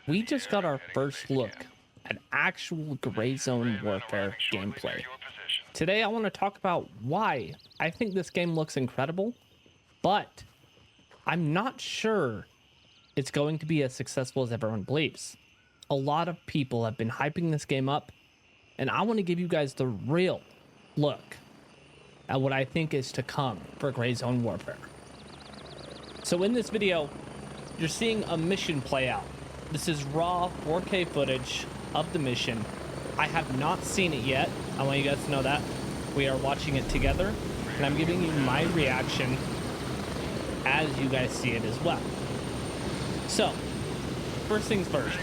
we just got our first look at actual GrayZone Warfare gameplay. Today I want to talk about why I think this game looks incredible, but I'm not sure it's going to be as successful as everyone believes. A lot of people have been hyping this game up, and I want to give you guys the real look at what I think is to come for GrayZone Warfare. So in this video, you're seeing a mission play out. This is raw 4K footage of the mission. I have not seen it yet. I want you guys to know that. We are watching it together, and I'm giving you my reaction as you guys see it as well. So, first things first,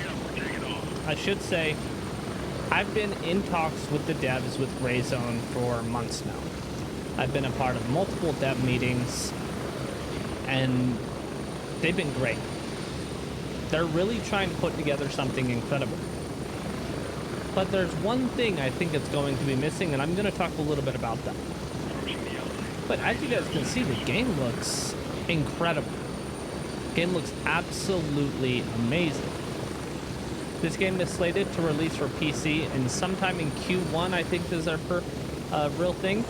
I should say I've been in talks with the devs with GrayZone for months now. I've been a part of multiple dev meetings, and they've been great. They're really trying to put together something incredible. But there's one thing I think it's going to be missing, and I'm going to talk a little bit about that. But as you guys can see, the game looks incredible. The game looks absolutely amazing. This game is slated to release for PC, and sometime in Q1, I think is their real thing.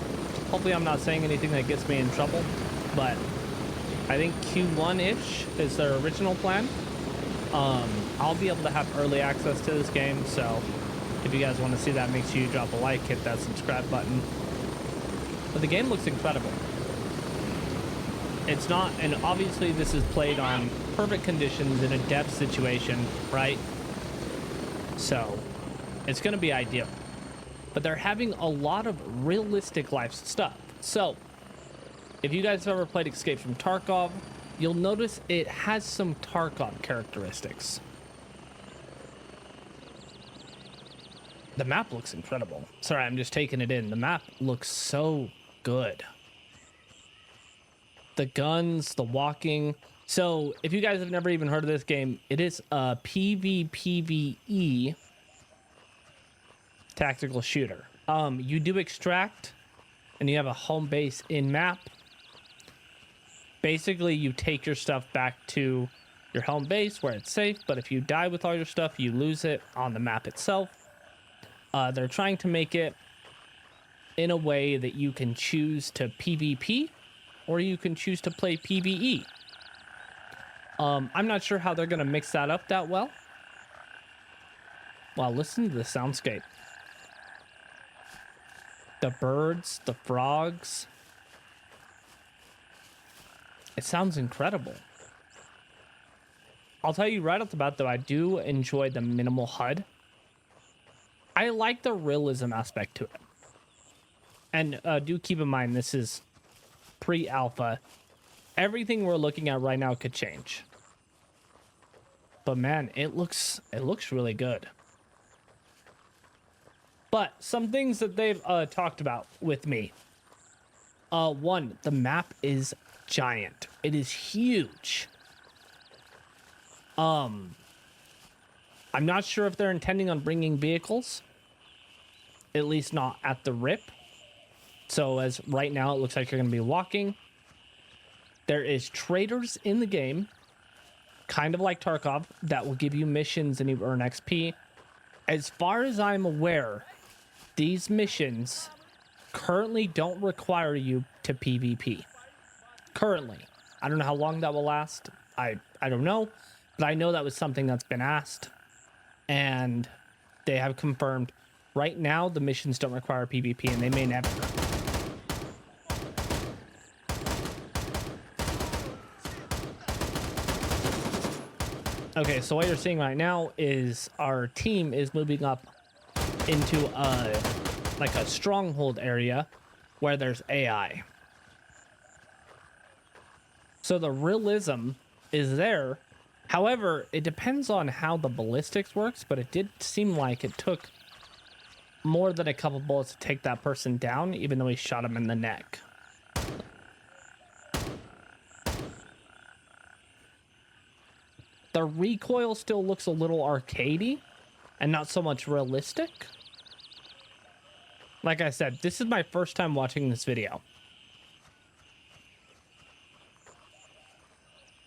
Hopefully I'm not saying anything that gets me in trouble, but I think Q1-ish is their original plan. I'll be able to have early access to this game, so if you guys want to see that, make sure you drop a like, hit that subscribe button. But the game looks incredible. It's not, and obviously this is played on perfect conditions in a dev situation, right? So it's going to be ideal. But they're having a lot of realistic life stuff. So if you guys have ever played Escape from Tarkov, you'll notice it has some Tarkov characteristics. The map looks incredible. Sorry, I'm just taking it in. The map looks so good. The guns, the walking. So if you guys have never even heard of this game, it is a PvPvE tactical shooter. You do extract, and you have a home base in map. Basically, you take your stuff back to your home base where it's safe, but if you die with all your stuff, you lose it on the map itself. They're trying to make it in a way that you can choose to PvP, or you can choose to play PvE. I'm not sure how they're going to mix that up that well. Wow, listen to the soundscape. The birds, the frogs. It sounds incredible. I'll tell you right off the bat, though, I do enjoy the minimal HUD. I like the realism aspect to it. And do keep in mind, this is pre-alpha. Everything we're looking at right now could change. But man, it looks really good. But some things that they've talked about with me. One, the map is giant. It is huge. I'm not sure if they're intending on bringing vehicles, at least not at the rip. So as right now, it looks like you're going to be walking. There is traders in the game, kind of like Tarkov, that will give you missions and you earn XP. As far as I'm aware, these missions currently don't require you to PvP. Currently. I don't know how long that will last. I don't know. But I know that was something that's been asked. And they have confirmed right now the missions don't require PvP, and they may never. Okay, so what you're seeing right now is our team is moving up into like a stronghold area where there's AI. So the realism is there. However, it depends on how the ballistics works, but it did seem like it took more than a couple bullets to take that person down, even though he shot him in the neck. The recoil still looks a little arcadey and not so much realistic. Like I said, this is my first time watching this video.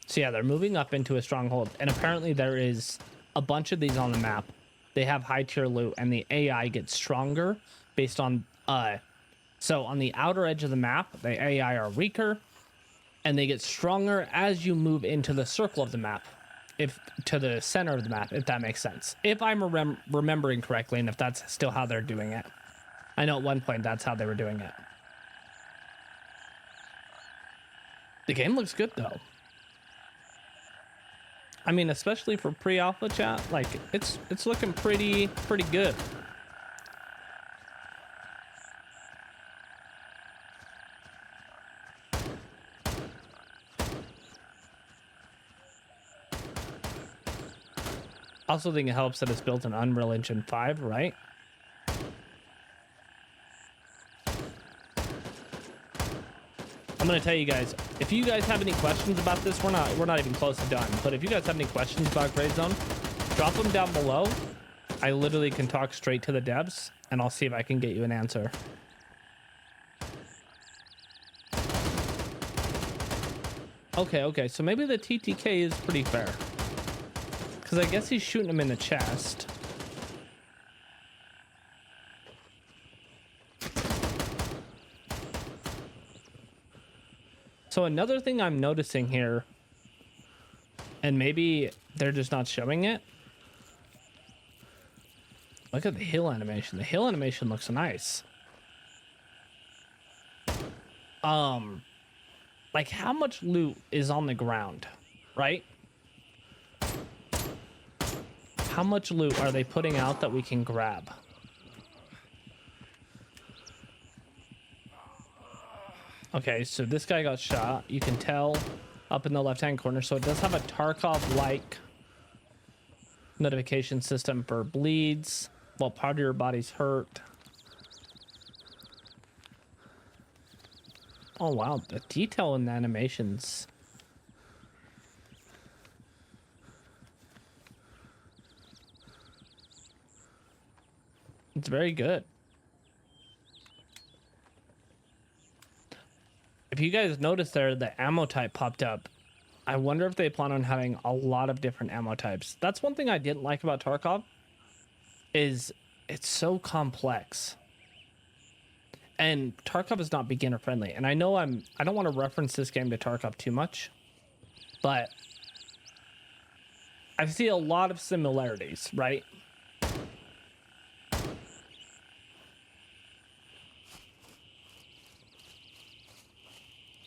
So yeah, they're moving up into a stronghold, and apparently there is a bunch of these on the map. They have high tier loot, and the AI gets stronger based on so on the outer edge of the map, the AI are weaker, and they get stronger as you move into the circle of the map, if to the center of the map, if that makes sense. If I'm remembering correctly, and if that's still how they're doing it. I know at one point that's how they were doing it. The game looks good though. I mean, especially for pre-alpha chat, like it's looking pretty good. Also think it helps that it's built in Unreal Engine 5, right? I'm gonna tell you guys, if you guys have any questions about this, we're not even close to done. But if you guys have any questions about GrayZone, drop them down below. I literally can talk straight to the devs, and I'll see if I can get you an answer. Okay, so maybe the TTK is pretty fair. Because I guess he's shooting him in the chest. So another thing I'm noticing here, and maybe they're just not showing it. Look at the hill animation. The hill animation looks nice. Like how much loot is on the ground, right? How much loot are they putting out that we can grab? Okay, so this guy got shot. You can tell up in the left-hand corner. So it does have a Tarkov-like notification system for bleeds while part of your body's hurt. Oh, wow. The detail in the animations. It's very good. If you guys notice there, the ammo type popped up. I wonder if they plan on having a lot of different ammo types. That's one thing I didn't like about Tarkov, is it's so complex. And Tarkov is not beginner friendly. And I know I don't want to reference this game to Tarkov too much, but I see a lot of similarities, right?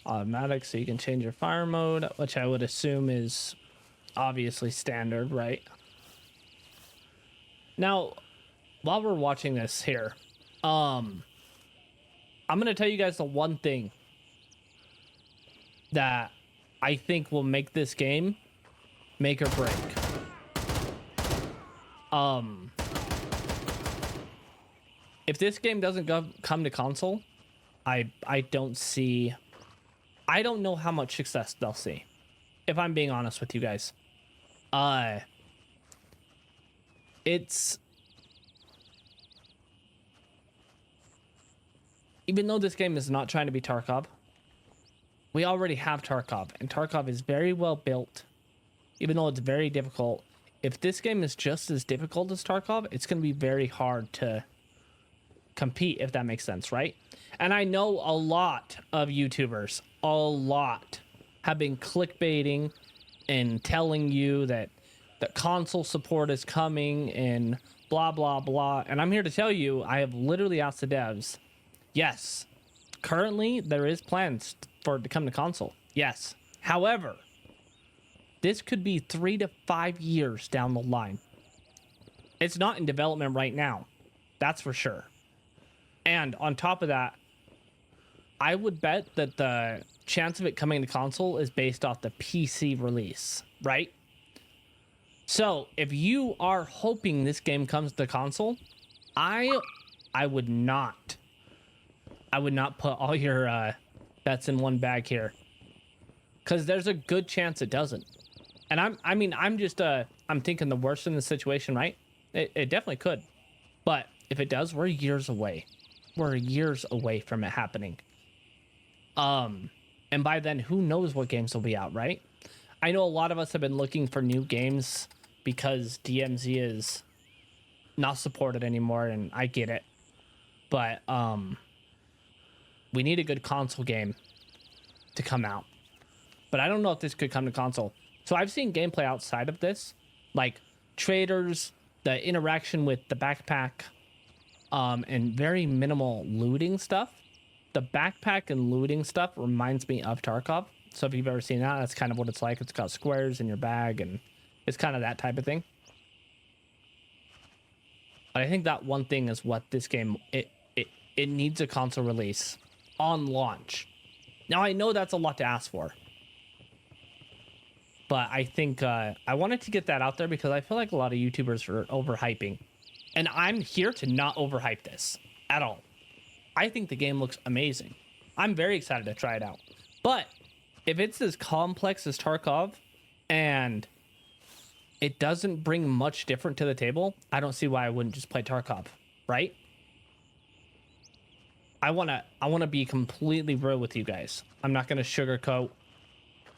Automatic, so you can change your fire mode, which I would assume is obviously standard, right? Now, while we're watching this here, I'm gonna tell you guys the one thing that I think will make this game make or break. If this game doesn't come to console, I don't know how much success they'll see, if I'm being honest with you guys. It's, even though this game is not trying to be Tarkov, we already have Tarkov, and Tarkov is very well built, even though it's very difficult. If this game is just as difficult as Tarkov, it's going to be very hard to compete, if that makes sense, right? And I know a lot of YouTubers, have been clickbaiting and telling you that the console support is coming and blah, blah, blah. And I'm here to tell you, I have literally asked the devs, yes, currently there is plans for it to come to console. Yes. However, this could be 3 to 5 years down the line. It's not in development right now. That's for sure. And on top of that, I would bet that the chance of it coming to console is based off the PC release, right? So if you are hoping this game comes to console, I would not put all your bets in one bag here, because there's a good chance it doesn't. And I'm thinking the worst in the situation, right? It definitely could, but if it does, we're years away. We're years away from it happening. And by then, who knows what games will be out, right? I know a lot of us have been looking for new games because DMZ is not supported anymore, and I get it. But we need a good console game to come out. But I don't know if this could come to console. So I've seen gameplay outside of this, like traders, the interaction with the backpack, and very minimal looting stuff. The backpack and looting stuff reminds me of Tarkov. So if you've ever seen that, that's kind of what it's like. It's got squares in your bag, and it's kind of that type of thing. But I think that one thing is what this game, it needs a console release on launch. Now, I know that's a lot to ask for. But I think I wanted to get that out there because I feel like a lot of YouTubers are overhyping. And I'm here to not overhype this at all. I think the game looks amazing. I'm very excited to try it out. But if it's as complex as Tarkov and it doesn't bring much different to the table, I don't see why I wouldn't just play Tarkov, right? I want to be completely real with you guys. I'm not going to sugarcoat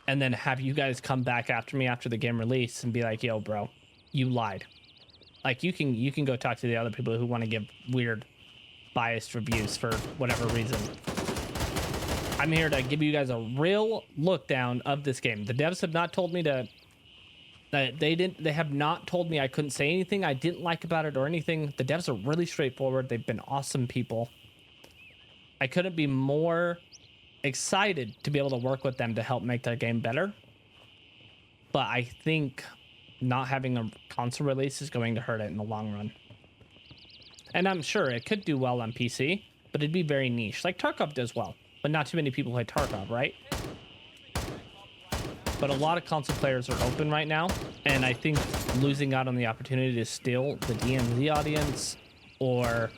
and then have you guys come back after me after the game release and be like, yo, bro, you lied. Like, you can go talk to the other people who want to give weird, biased reviews for whatever reason. I'm here to give you guys a real look down of this game. The devs have not told me to... They have not told me I couldn't say anything I didn't like about it or anything. The devs are really straightforward. They've been awesome people. I couldn't be more excited to be able to work with them to help make their game better. But I think not having a console release is going to hurt it in the long run. And I'm sure it could do well on PC, but it'd be very niche. Like Tarkov does well, but not too many people play Tarkov, right? But a lot of console players are open right now, and I think losing out on the opportunity to steal the DMZ audience or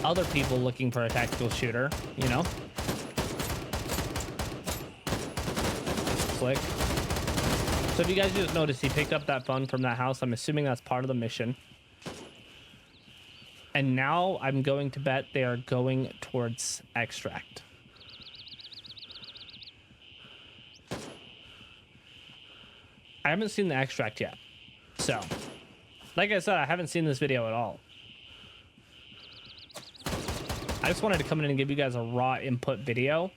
other people looking for a tactical shooter, you know? Click. So if you guys just noticed, he picked up that phone from that house. I'm assuming that's part of the mission. And now I'm going to bet they are going towards extract. I haven't seen the extract yet. So, like I said, I haven't seen this video at all. I just wanted to come in and give you guys a raw input video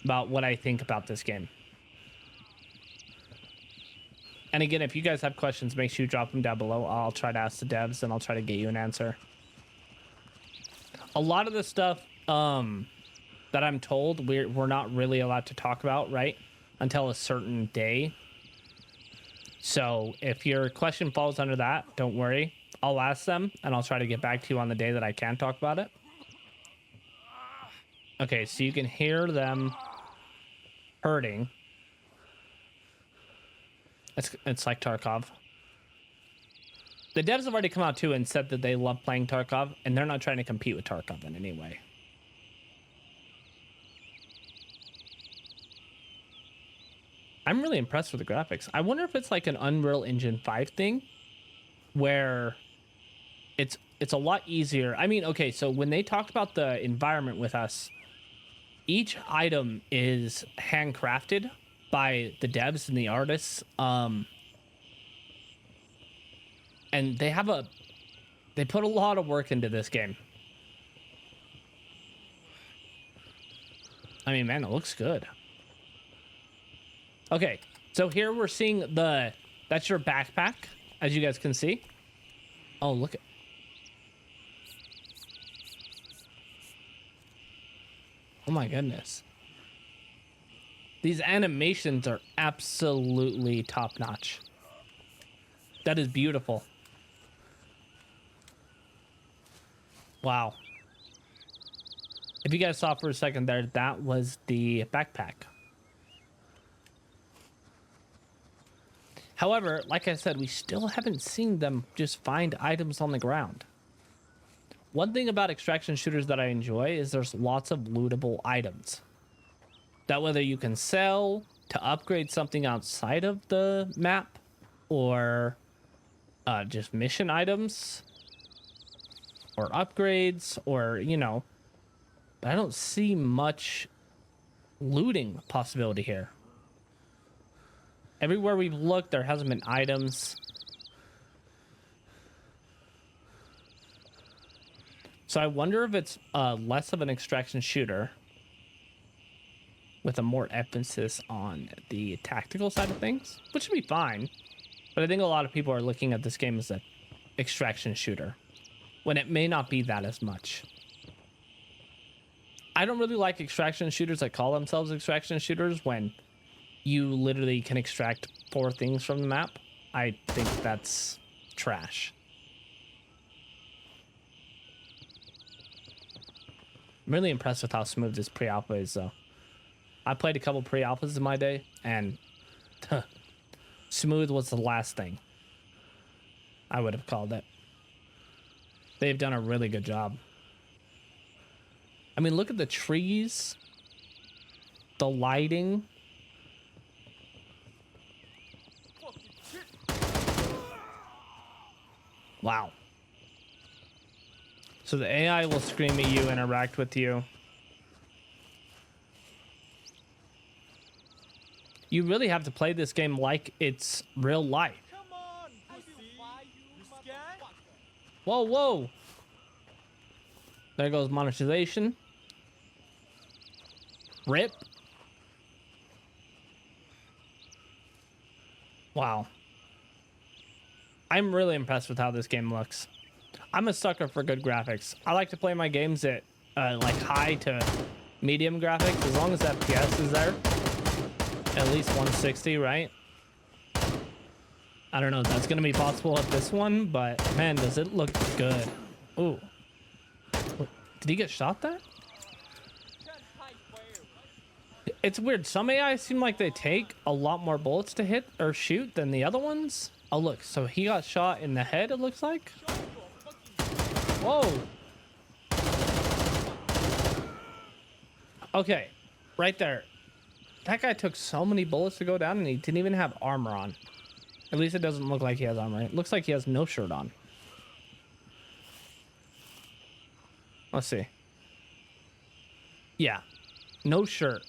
about what I think about this game. And again, if you guys have questions, make sure you drop them down below. I'll try to ask the devs and I'll try to get you an answer. A lot of the stuff that I'm told we're not really allowed to talk about, right? Until a certain day. So if your question falls under that, don't worry. I'll ask them and I'll try to get back to you on the day that I can talk about it. Okay, so you can hear them hurting. It's like Tarkov. The devs have already come out too and said that they love playing Tarkov, and they're not trying to compete with Tarkov in any way. I'm really impressed with the graphics. I wonder if it's like an Unreal Engine 5 thing where it's a lot easier. I mean, okay, so when they talked about the environment with us, each item is handcrafted by the devs and the artists. And they put a lot of work into this game. I mean, man, it looks good. Okay, so here we're seeing that's your backpack, as you guys can see. Oh, look at... Oh my goodness. These animations are absolutely top-notch. That is beautiful. Wow. If you guys saw for a second there, that was the backpack. However, like I said, we still haven't seen them just find items on the ground. One thing about extraction shooters that I enjoy is there's lots of lootable items. That whether you can sell to upgrade something outside of the map or just mission items or upgrades or, you know, but I don't see much looting possibility here. Everywhere we've looked, there hasn't been items. So I wonder if it's less of an extraction shooter with a more emphasis on the tactical side of things, which would be fine. But I think a lot of people are looking at this game as an extraction shooter, when it may not be that as much. I don't really like extraction shooters that call themselves extraction shooters when you literally can extract 4 things from the map. I think that's trash. I'm really impressed with how smooth this pre-alpha is, though. I played a couple pre-alphas in my day, and smooth was the last thing I would have called it. They've done a really good job. I mean, look at the trees, the lighting. Wow. So the AI will scream at you, interact with you. You really have to play this game like it's real life. Whoa, whoa. There goes monetization. Rip. Wow. I'm really impressed with how this game looks. I'm a sucker for good graphics. I like to play my games at like high to medium graphics, as long as FPS is there. At least 160, right? I don't know if that's gonna be possible at this one, but man, does it look good. Ooh. Did he get shot there? It's weird. Some AI seem like they take a lot more bullets to hit or shoot than the other ones. Oh, look. So he got shot in the head, it looks like. Whoa. Okay. Right there. That guy took so many bullets to go down, and he didn't even have armor on. At least it doesn't look like he has armor. It looks like he has no shirt on. Let's see. Yeah. No shirt.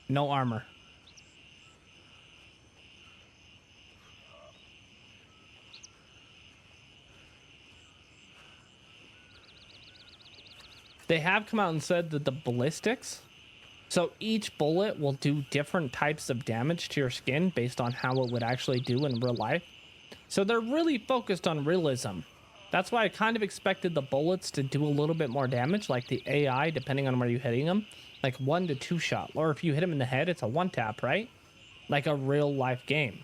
No armor. They have come out and said that the ballistics, so each bullet will do different types of damage to your skin based on how it would actually do in real life. So they're really focused on realism. That's why I kind of expected the bullets to do a little bit more damage, like the AI, depending on where you're hitting them. Like 1 to 2 shot. Or if you hit him in the head, it's a 1 tap, right? Like a real life game.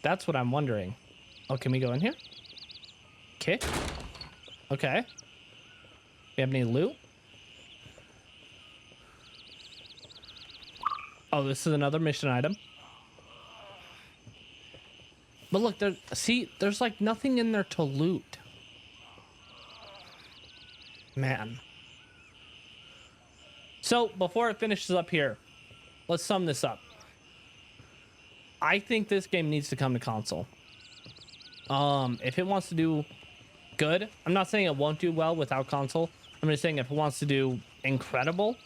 That's what I'm wondering. Oh, can we go in here? Okay. Okay. We have any loot? Oh, this is another mission item. But look, there's like nothing in there to loot. Man. So, before it finishes up here, let's sum this up. I think this game needs to come to console. If it wants to do good, I'm not saying it won't do well without console. I'm just saying if it wants to do incredible,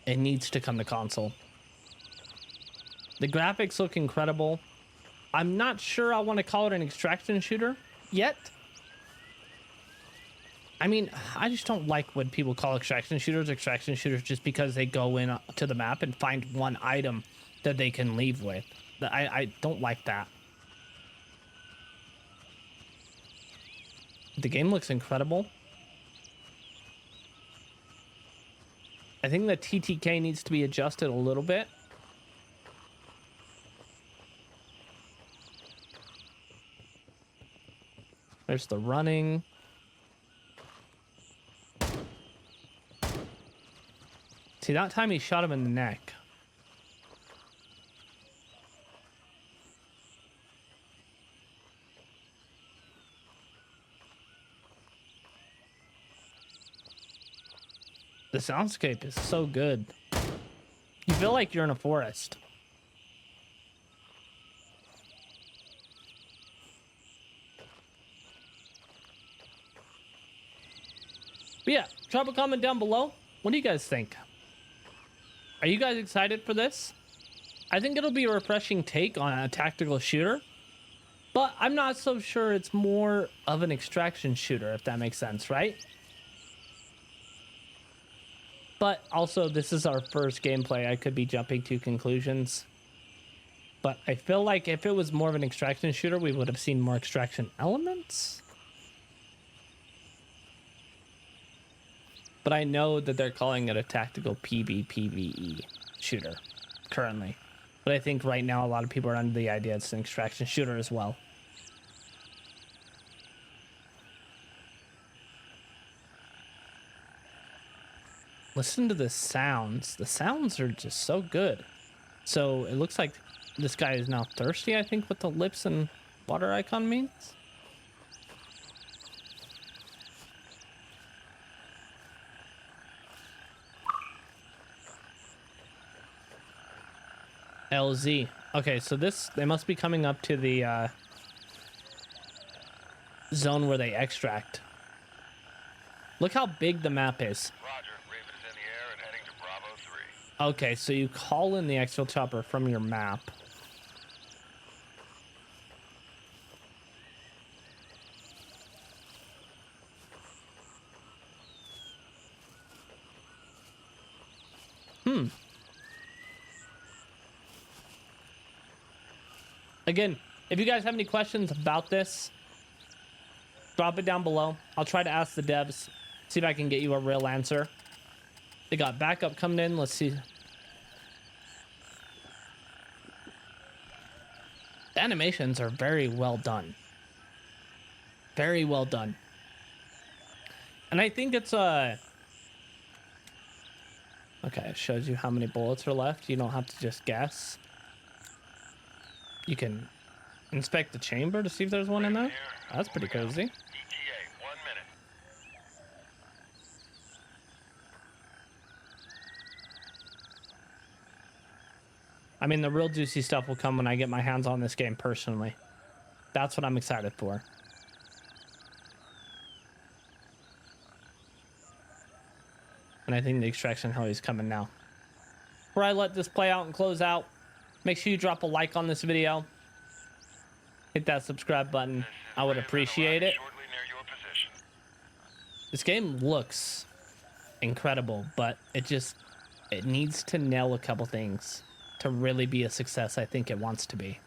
it needs to come to console. The graphics look incredible. I'm not sure I want to call it an extraction shooter yet. I mean, I just don't like when people call extraction shooters just because they go in to the map and find one item that they can leave with. I don't like that. The game looks incredible. I think the TTK needs to be adjusted a little bit. There's the running. See, that time he shot him in the neck. The soundscape is so good. You feel like you're in a forest. But yeah, drop a comment down below. What do you guys think? Are you guys excited for this? I think it'll be a refreshing take on a tactical shooter, but I'm not so sure it's more of an extraction shooter, if that makes sense, right? But also, this is our first gameplay. I could be jumping to conclusions. But I feel like if it was more of an extraction shooter, we would have seen more extraction elements. But I know that they're calling it a tactical PvE shooter currently. But I think right now a lot of people are under the idea it's an extraction shooter as well. Listen to the sounds. The sounds are just so good. So it looks like this guy is now thirsty, I think, what the lips and water icon means. LZ. Okay, so they must be coming up to the zone where they extract. Look how big the map is. Roger, Raven is in the air and heading to Bravo 3. Okay, so you call in the exfil chopper from your map. Again, if you guys have any questions about this, drop it down below. I'll try to ask the devs, see if I can get you a real answer. They got backup coming in. Let's see. The animations are very well done. Very well done. And I think it's okay, it shows you how many bullets are left. You don't have to just guess. You can inspect the chamber to see if there's one in there. That's pretty crazy. ETA, 1 minute. I mean, the real juicy stuff will come when I get my hands on this game personally. That's what I'm excited for. And I think the extraction heli is coming now. Before I let this play out and close out, make sure you drop a like on this video. Hit that subscribe button. I would appreciate it. This game looks incredible, but it needs to nail a couple things to really be a success I think it wants to be.